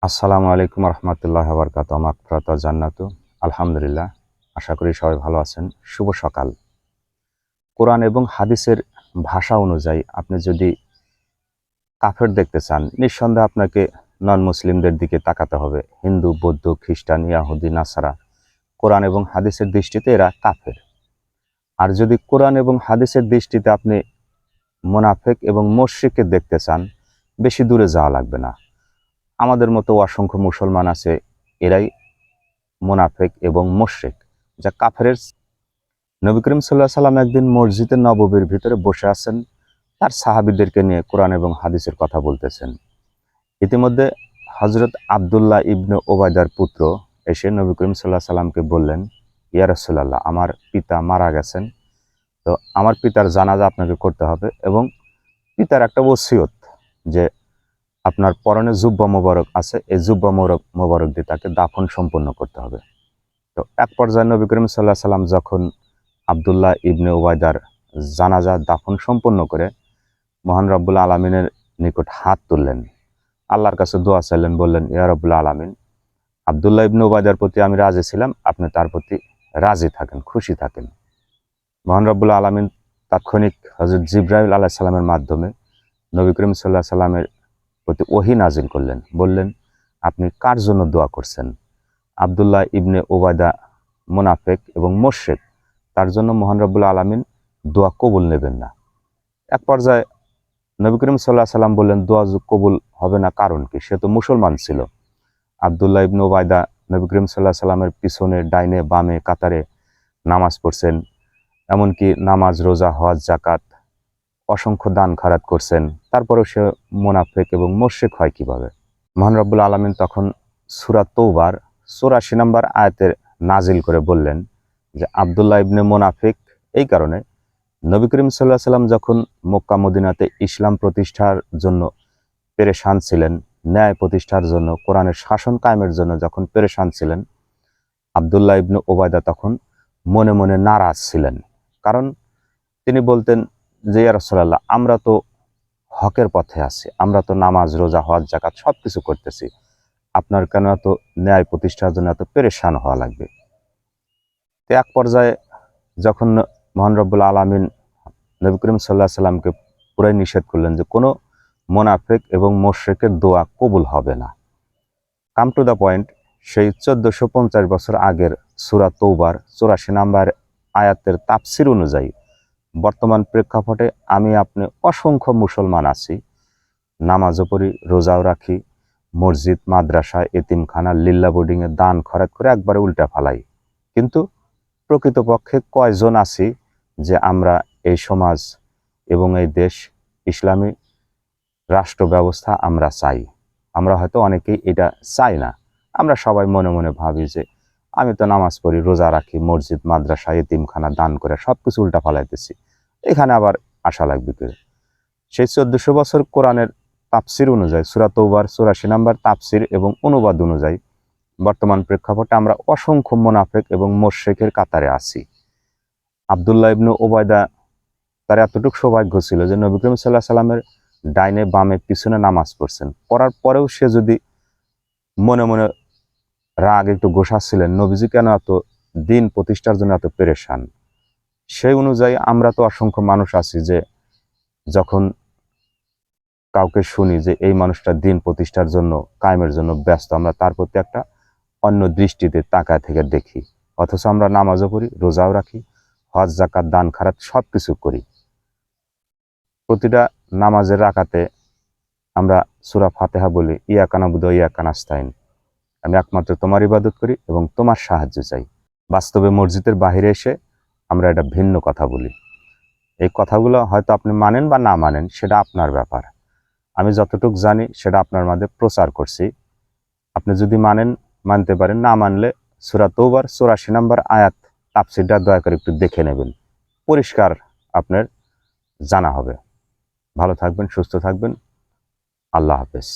আসসালামু আলাইকুম রহমতুল্লাহ বারকাত মাগফিরাত ওয়া জান্নাতু। আলহামদুলিল্লাহ, আশা করি সবাই ভালো আছেন। শুভ সকাল। কোরআন এবং হাদিসের ভাষা অনুযায়ী আপনি যদি কাফের দেখতে চান, নিঃসন্দেহে আপনাকে নন মুসলিমদের দিকে তাকাতে হবে। হিন্দু, বৌদ্ধ, খ্রিস্টান, ইয়াহুদি, নাসারা, কোরআন এবং হাদিসের দৃষ্টিতে এরা কাফের। আর যদি কোরআন এবং হাদিসের দৃষ্টিতে আপনি মুনাফিক এবং মুশরিককে দেখতে চান, বেশি দূরে যাওয়া লাগবে না। আমাদের মতো অসংখ্য মুসলমান আছে, এরাই মুনাফিক এবং মুশরিক, যা কাফেরের। নবী করিম সাল্লাল্লাহু আলাইহি সাল্লাম একদিন মসজিদে নববীর ভিতরে বসে আছেন, তার সাহাবীদেরকে নিয়ে কোরআন এবং হাদিসের কথা বলতেছেন। ইতিমধ্যে হযরত আব্দুল্লাহ ইবনে ওবায়দার পুত্র এসে নবী করিম সাল্লাল্লাহু আলাইহি সাল্লামকে বললেন, ইয়া রাসূলুল্লাহ, আমার পিতা মারা গেছেন, তো আমার পিতার জানাজা আপনাকে করতে হবে এবং পিতার একটা ওসিয়ত যে আপনার পরনে জুব্বা মোবারক আছে, এই জুব্বা মোবারক দিয়ে তাকে দাফন সম্পন্ন করতে হবে। তো এক পর্যায়ে নবী করিম সাল্লাল্লাহু আলাইহি সাল্লাম যখন আব্দুল্লাহ ইবনে উবায়দার জানাজা দাফন সম্পন্ন করে মহান রব্বুল আলমিনের নিকট হাত তুললেন, আল্লাহর কাছে দোয়া চাইলেন, বললেন, ইয়া রব্বুল আলমিন, আব্দুল্লাহ ইবনে উবায়দার প্রতি আমি রাজি ছিলাম, আপনি তার প্রতি রাজি থাকেন, খুশি থাকেন। মহান রব্বুল আলমিন তাৎক্ষণিক হযরত জিবরাইল আলাইহিস সালামের মাধ্যমে নবী করিম সাল্লাল্লাহু আলাইহি সাল্লামের প্রতি ওহী নাজিল করলেন, বললেন, আপনি কার জন্য দোয়া করছেন? আব্দুল্লাহ ইবনে উবায়দা মুনাফিক এবং মুশরিক, তার জন্য মহান রব্বুল আলামিন দোয়া কবুল নেবেন না। এক পর্যায়ে নবী করিম সাল্লাল্লাহু আলাইহি সাল্লাম বললেন, দোয়া কবুল হবে না কারণ কি? সে তো মুসলমান ছিল। আব্দুল্লাহ ইবনে উবায়দা নবী করিম সাল্লাল্লাহু আলাইহি সাল্লামের পিছনে ডাইনে বামে কাতারে নামাজ পড়ছেন, এমনকি নামাজ, রোজা, হজ, যাকাত, অসংখ্য দান খারাত করছেন, তারপরেও সে মুনাফিক এবং মুশরিক হয় কিভাবে? মহান রব্বুল আলামিন তখন সূরা তৌবার ৮৪ নম্বর আয়াতের নাজিল করে বললেন যে আব্দুল্লাহ ইবনে মুনাফিক এই কারণে, নবী করিম সাল্লাল্লাহু আলাইহি সাল্লাম যখন মক্কা মদিনাতে ইসলাম প্রতিষ্ঠার জন্য পেরেশান ছিলেন, ন্যায় প্রতিষ্ঠার জন্য, কোরআনের শাসন কায়েমের জন্য যখন পেরেশান ছিলেন, আব্দুল্লাহ ইবনে উবায়দা তখন মনে মনে নারাজ ছিলেন। কারণ তিনি বলতেন যে, ইয়া রাসূলুল্লাহ, আমরা তো হকের পথে আছি, আমরা তো নামাজ, রোজা, হজ, যাকাত সবকিছু করতেছি, আপনার কেন এত ন্যায় প্রতিষ্ঠার জন্য এত পেরেশান হওয়া লাগবে? তো এক পর্যায়ে যখন মহান রব্বুল আলামিন নবী করিম সাল্লাল্লাহু আলাইহি সাল্লামকে পুরাই নিষেধ করলেন যে কোনো মুনাফিক এবং মুশরিকের দোয়া কবুল হবে না। কাম টু দ্য পয়েন্ট, সেই 1450 বছর আগের সূরা তৌবার ৮৪ নম্বর আয়াতের তাফসির অনুযায়ী বর্তমান প্রেক্ষাপটে আমি আপনি অসংখ্য মুসলমান আছি, নামাজও পড়ি, রোজাও রাখি, মসজিদ, মাদ্রাসা, এতিমখানা, লিল্লা বোর্ডিংয়ে দান খয়রাত করে একবারে উল্টা ফালাই। কিন্তু প্রকৃতপক্ষে কয়জন আছি যে আমরা এই সমাজ এবং এই দেশ, ইসলামী রাষ্ট্র ব্যবস্থা আমরা চাই? আমরা হয়তো অনেকেই এটা চাই না। আমরা সবাই মনে মনে ভাবি যে আমি তো নামাজ পড়ি, রোজা রাখি, মসজিদ, মাদ্রাসা, এতিমখানা দান করে সবকিছু উল্টা ফালাইতেছি, এখানে আবার আশা লাগবে করে। সেই 1400 বছর কোরআনের তাফসির অনুযায়ী সূরা তৌবার ৮৪ নম্বর তাফসির এবং অনুবাদ অনুযায়ী বর্তমান প্রেক্ষাপটে আমরা অসংখ্য মুনাফিক এবং মুশরিকের কাতারে আছি। আব্দুল্লাহ ইবনে উবায়দা, তার এতটুকু সৌভাগ্য ছিল যে নবী করিম সাল্লাল্লাহু আলাইহি সাল্লামের ডাইনে বামে পিছনে নামাজ পড়ছেন, পড়ার পরেও সে যদি মনে মনে রাগ একটু গোসাচ্ছিলেন, নবীজি কেন এত দিন প্রতিষ্ঠার জন্য এত পেরেশান, সেই অনুযায়ী আমরা তো অসংখ্য মানুষ আছি যে যখন কাউকে শুনি যে এই মানুষটা দিন প্রতিষ্ঠার জন্য, কায়েমের জন্য ব্যস্ত, আমরা তার প্রতি একটা অন্য দৃষ্টিতে তাকায় থেকে দেখি, অথচ আমরা নামাজও পড়ি, রোজাও রাখি, হজ, যাকাত, দান খারাত সবকিছু করি। প্রতিটা নামাজের রাকাতে আমরা সূরা ফাতিহা বলি, ইয়াকা নাবুদু ওয়া ইয়াকা নাস্তাইন, আমি একমাত্র তোমার ইবাদত করি এবং তোমার সাহায্য চাই। বাস্তবে মসজিদের বাহিরে এসে আমরা এটা ভিন্ন কথা বলি। এই কথাগুলো হয়তো আপনি মানেন বা না মানেন, সেটা আপনার ব্যাপার। আমি যতটুকু জানি সেটা আপনার মাঝে প্রচার করছি। আপনি যদি মানেন, মানতে পারেন, না মানলে সূরা তৌবার ৮৪ নম্বর আয়াত তাফসীরটা দয়া করে একটু দেখে নেবেন, পরিষ্কার আপনার জানা হবে। ভালো থাকবেন, সুস্থ থাকবেন। আল্লাহ হাফেজ।